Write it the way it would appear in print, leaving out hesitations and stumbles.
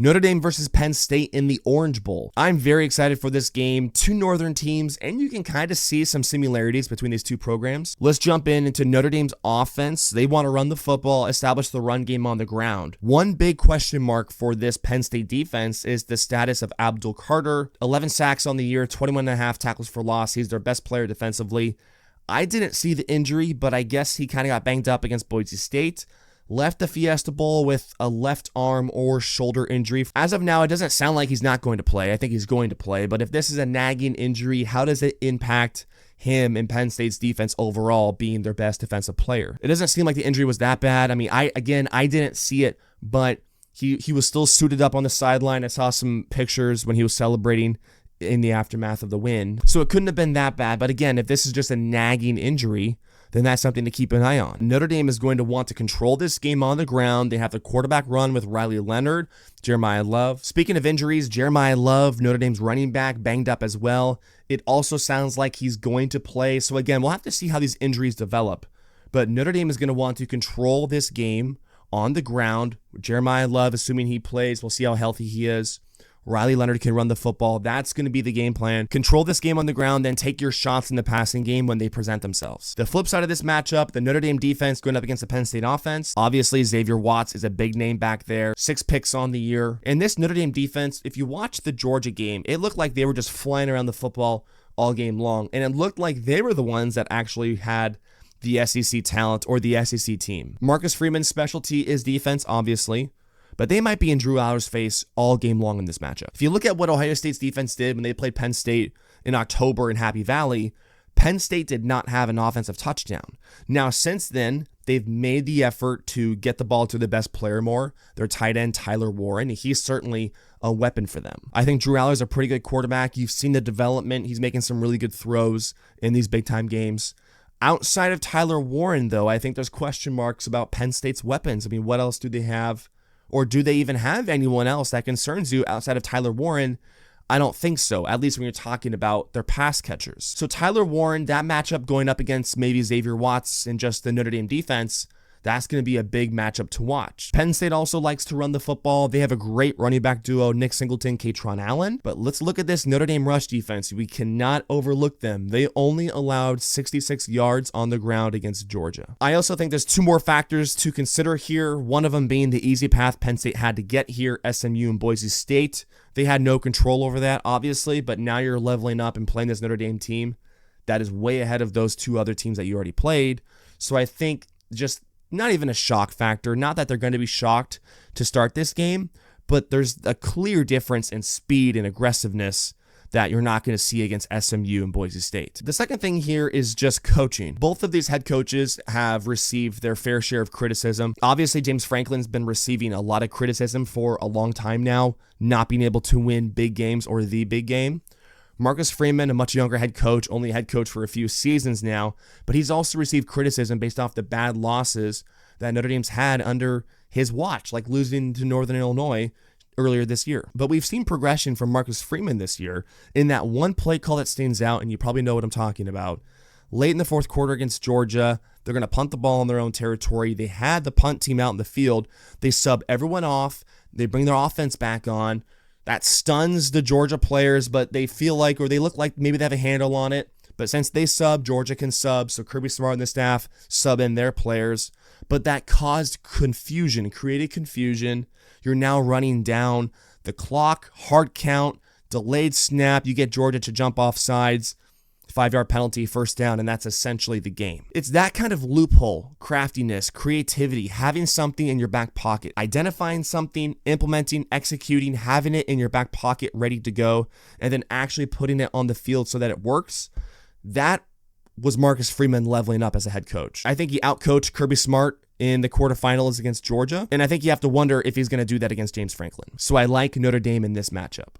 Notre Dame versus Penn State in the Orange Bowl. I'm very excited for this game. Two Northern teams, and you can kind of see some similarities between these two programs. Let's jump into Notre Dame's offense. They want to run the football, establish the run game on the ground. One big question mark for this Penn State defense is the status of Abdul Carter. 11 sacks on the year, 21.5 tackles for loss. He's their best player defensively. I didn't see the injury, but I guess he kind of got banged up against Boise State. Left the Fiesta Bowl with a left arm or shoulder injury. As of now, it doesn't sound like he's not going to play. I think he's going to play, but if this is a nagging injury, how does it impact him and Penn State's defense overall being their best defensive player? It doesn't seem like the injury was that bad. I mean, I didn't see it, but he was still suited up on the sideline. I saw some pictures when he was celebrating in the aftermath of the win. So it couldn't have been that bad. But again, if this is just a nagging injury, then that's something to keep an eye on. Notre Dame is going to want to control this game on the ground. They have the quarterback run with Riley Leonard, Jeremiah Love. Speaking of injuries, Jeremiah Love, Notre Dame's running back, banged up as well. It also sounds like he's going to play. So again, we'll have to see how these injuries develop. But Notre Dame is going to want to control this game on the ground. Jeremiah Love, assuming he plays, we'll see how healthy he is. Riley Leonard can run the football. That's going to be the game plan. Control this game on the ground, then take your shots in the passing game when they present themselves. The flip side of this matchup, the Notre Dame defense going up against the Penn State offense. Obviously, Xavier Watts is a big name back there. 6 picks on the year. And this Notre Dame defense, if you watch the Georgia game, it looked like they were just flying around the football all game long. And it looked like they were the ones that actually had the SEC talent or the SEC team. Marcus Freeman's specialty is defense, obviously, but they might be in Drew Aller's face all game long in this matchup. If you look at what Ohio State's defense did when they played Penn State in October in Happy Valley, Penn State did not have an offensive touchdown. Now, since then, they've made the effort to get the ball to the best player more, their tight end, Tyler Warren. He's certainly a weapon for them. I think Drew Aller's a pretty good quarterback. You've seen the development. He's making some really good throws in these big-time games. Outside of Tyler Warren, though, I think there's question marks about Penn State's weapons. I mean, what else do they have? Or do they even have anyone else that concerns you outside of Tyler Warren? I don't think so, at least when you're talking about their pass catchers. So Tyler Warren, that matchup going up against maybe Xavier Watts and just the Notre Dame defense, that's going to be a big matchup to watch. Penn State also likes to run the football. They have a great running back duo, Nick Singleton, Katron Allen. But let's look at this Notre Dame rush defense. We cannot overlook them. They only allowed 66 yards on the ground against Georgia. I also think there's 2 more factors to consider here. One of them being the easy path Penn State had to get here, SMU and Boise State. They had no control over that, obviously, but now you're leveling up and playing this Notre Dame team that is way ahead of those 2 other teams that you already played. So I think just not even a shock factor. Not that they're going to be shocked to start this game, but there's a clear difference in speed and aggressiveness that you're not going to see against SMU and Boise State. The second thing here is just coaching. Both of these head coaches have received their fair share of criticism. Obviously, James Franklin's been receiving a lot of criticism for a long time now, not being able to win big games or the big game. Marcus Freeman, a much younger head coach, only head coach for a few seasons now, but he's also received criticism based off the bad losses that Notre Dame's had under his watch, like losing to Northern Illinois earlier this year. But we've seen progression from Marcus Freeman this year in that one play call that stands out, and you probably know what I'm talking about. Late in the fourth quarter against Georgia, they're going to punt the ball in their own territory. They had the punt team out in the field. They sub everyone off. They bring their offense back on. That stuns the Georgia players, but they feel like, or they look like maybe they have a handle on it. But since they sub, Georgia can sub. So Kirby Smart and the staff sub in their players. But that caused confusion, created confusion. You're now running down the clock, hard count, delayed snap. You get Georgia to jump off sides. 5-yard penalty, first down, and that's essentially the game. It's that kind of loophole, craftiness, creativity, having something in your back pocket, identifying something, implementing, executing, having it in your back pocket ready to go, and then actually putting it on the field so that it works. That was Marcus Freeman leveling up as a head coach. I think he outcoached Kirby Smart in the quarterfinals against Georgia, and I think you have to wonder if he's going to do that against James Franklin. So I like Notre Dame in this matchup.